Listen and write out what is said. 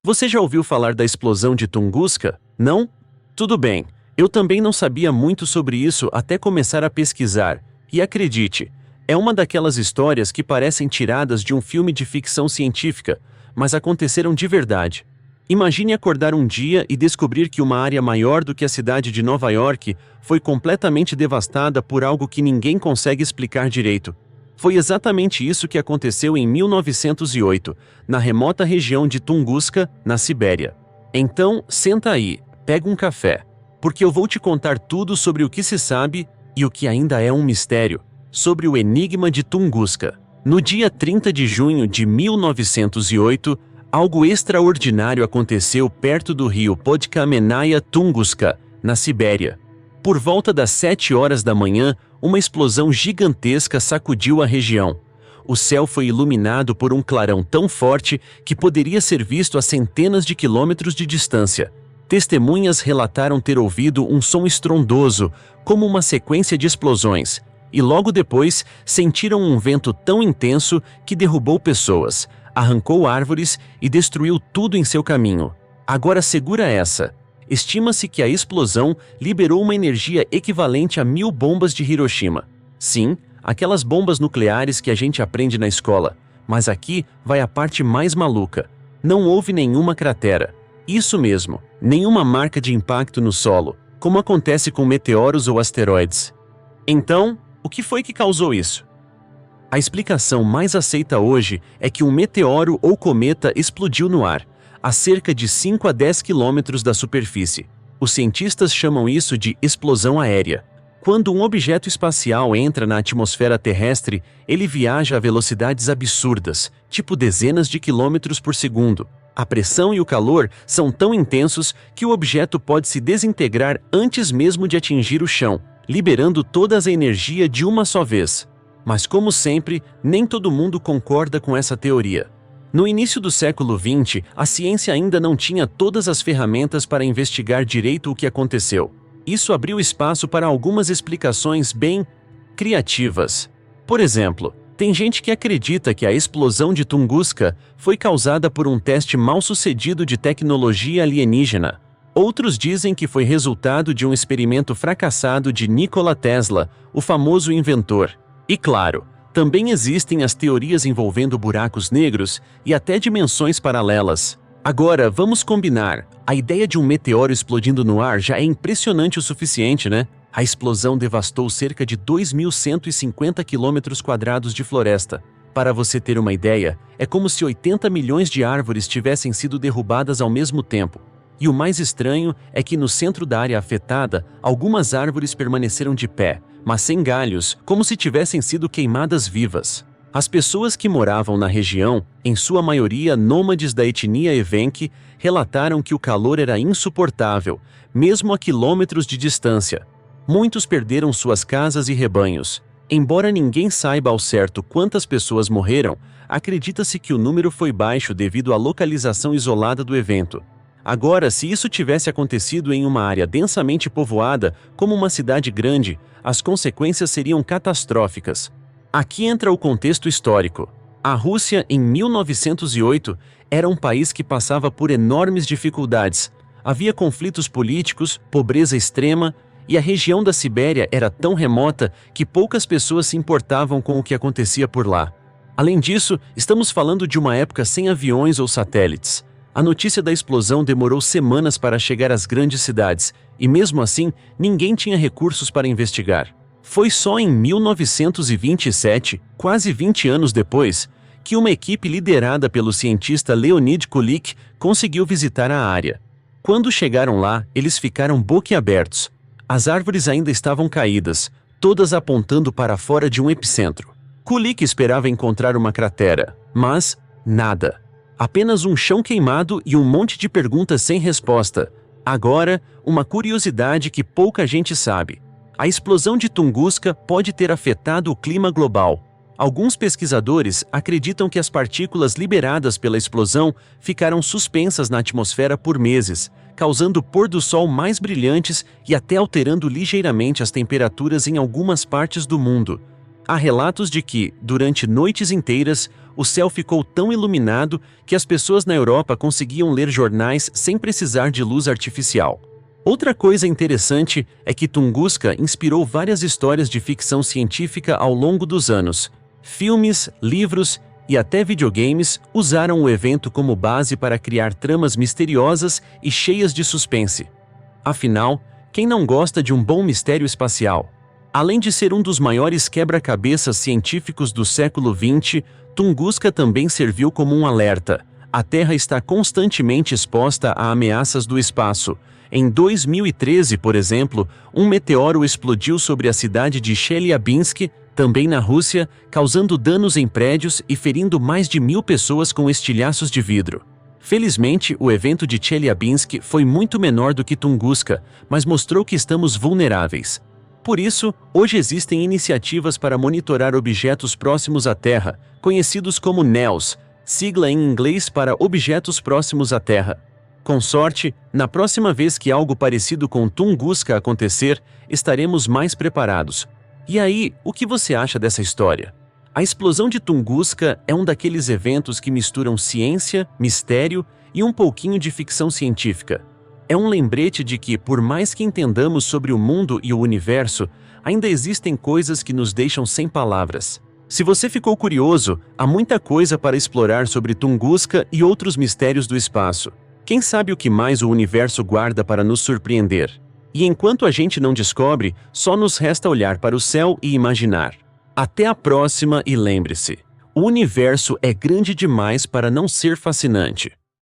Você já ouviu falar da explosão de Tunguska? Não? Tudo bem. Eu também não sabia muito sobre isso até começar a pesquisar. E acredite, é uma daquelas histórias que parecem tiradas de um filme de ficção científica, mas aconteceram de verdade. Imagine acordar um dia e descobrir que uma área maior do que a cidade de Nova York foi completamente devastada por algo que ninguém consegue explicar direito. Foi exatamente isso que aconteceu em 1908, na remota região de Tunguska, na Sibéria. Então, senta aí, pega um café, porque eu vou te contar tudo sobre o que se sabe e o que ainda é um mistério, sobre o enigma de Tunguska. No dia 30 de junho de 1908, algo extraordinário aconteceu perto do rio Podkamenaya Tunguska, na Sibéria. Por volta das 7 horas da manhã, uma explosão gigantesca sacudiu a região. O céu foi iluminado por um clarão tão forte que poderia ser visto a centenas de quilômetros de distância. Testemunhas relataram ter ouvido um som estrondoso, como uma sequência de explosões, e logo depois sentiram um vento tão intenso que derrubou pessoas, arrancou árvores e destruiu tudo em seu caminho. Agora segura essa. Estima-se que a explosão liberou uma energia equivalente a 1000 bombas de Hiroshima. Sim, aquelas bombas nucleares que a gente aprende na escola. Mas aqui vai a parte mais maluca. Não houve nenhuma cratera. Isso mesmo, nenhuma marca de impacto no solo, como acontece com meteoros ou asteroides. Então, o que foi que causou isso? A explicação mais aceita hoje é que um meteoro ou cometa explodiu no ar, a cerca de 5 a 10 quilômetros da superfície. Os cientistas chamam isso de explosão aérea. Quando um objeto espacial entra na atmosfera terrestre, ele viaja a velocidades absurdas, tipo dezenas de quilômetros por segundo. A pressão e o calor são tão intensos que o objeto pode se desintegrar antes mesmo de atingir o chão, liberando toda a energia de uma só vez. Mas como sempre, nem todo mundo concorda com essa teoria. No início do século XX, a ciência ainda não tinha todas as ferramentas para investigar direito o que aconteceu. Isso abriu espaço para algumas explicações bem criativas. Por exemplo, tem gente que acredita que a explosão de Tunguska foi causada por um teste mal-sucedido de tecnologia alienígena. Outros dizem que foi resultado de um experimento fracassado de Nikola Tesla, o famoso inventor. E claro, também existem as teorias envolvendo buracos negros e até dimensões paralelas. Agora, vamos combinar. A ideia de um meteoro explodindo no ar já é impressionante o suficiente, né? A explosão devastou cerca de 2.150 km² de floresta. Para você ter uma ideia, é como se 80 milhões de árvores tivessem sido derrubadas ao mesmo tempo. E o mais estranho é que no centro da área afetada, algumas árvores permaneceram de pé, mas sem galhos, como se tivessem sido queimadas vivas. As pessoas que moravam na região, em sua maioria nômades da etnia Evenk, relataram que o calor era insuportável, mesmo a quilômetros de distância. Muitos perderam suas casas e rebanhos. Embora ninguém saiba ao certo quantas pessoas morreram, acredita-se que o número foi baixo devido à localização isolada do evento. Agora, se isso tivesse acontecido em uma área densamente povoada, como uma cidade grande, as consequências seriam catastróficas. Aqui entra o contexto histórico. A Rússia, em 1908, era um país que passava por enormes dificuldades. Havia conflitos políticos, pobreza extrema, e a região da Sibéria era tão remota que poucas pessoas se importavam com o que acontecia por lá. Além disso, estamos falando de uma época sem aviões ou satélites. A notícia da explosão demorou semanas para chegar às grandes cidades, e mesmo assim, ninguém tinha recursos para investigar. Foi só em 1927, quase 20 anos depois, que uma equipe liderada pelo cientista Leonid Kulik conseguiu visitar a área. Quando chegaram lá, eles ficaram boquiabertos. As árvores ainda estavam caídas, todas apontando para fora de um epicentro. Kulik esperava encontrar uma cratera, mas nada. Apenas um chão queimado e um monte de perguntas sem resposta. Agora, uma curiosidade que pouca gente sabe. A explosão de Tunguska pode ter afetado o clima global. Alguns pesquisadores acreditam que as partículas liberadas pela explosão ficaram suspensas na atmosfera por meses, causando pôr do sol mais brilhantes e até alterando ligeiramente as temperaturas em algumas partes do mundo. Há relatos de que, durante noites inteiras, o céu ficou tão iluminado que as pessoas na Europa conseguiam ler jornais sem precisar de luz artificial. Outra coisa interessante é que Tunguska inspirou várias histórias de ficção científica ao longo dos anos. Filmes, livros e até videogames usaram o evento como base para criar tramas misteriosas e cheias de suspense. Afinal, quem não gosta de um bom mistério espacial? Além de ser um dos maiores quebra-cabeças científicos do século XX, Tunguska também serviu como um alerta. A Terra está constantemente exposta a ameaças do espaço. Em 2013, por exemplo, um meteoro explodiu sobre a cidade de Chelyabinsk, também na Rússia, causando danos em prédios e ferindo mais de 1.000 pessoas com estilhaços de vidro. Felizmente, o evento de Chelyabinsk foi muito menor do que Tunguska, mas mostrou que estamos vulneráveis. Por isso, hoje existem iniciativas para monitorar objetos próximos à Terra, conhecidos como NEOs, sigla em inglês para Objetos Próximos à Terra. Com sorte, na próxima vez que algo parecido com Tunguska acontecer, estaremos mais preparados. E aí, o que você acha dessa história? A explosão de Tunguska é um daqueles eventos que misturam ciência, mistério e um pouquinho de ficção científica. É um lembrete de que, por mais que entendamos sobre o mundo e o universo, ainda existem coisas que nos deixam sem palavras. Se você ficou curioso, há muita coisa para explorar sobre Tunguska e outros mistérios do espaço. Quem sabe o que mais o universo guarda para nos surpreender? E enquanto a gente não descobre, só nos resta olhar para o céu e imaginar. Até a próxima e lembre-se, o universo é grande demais para não ser fascinante.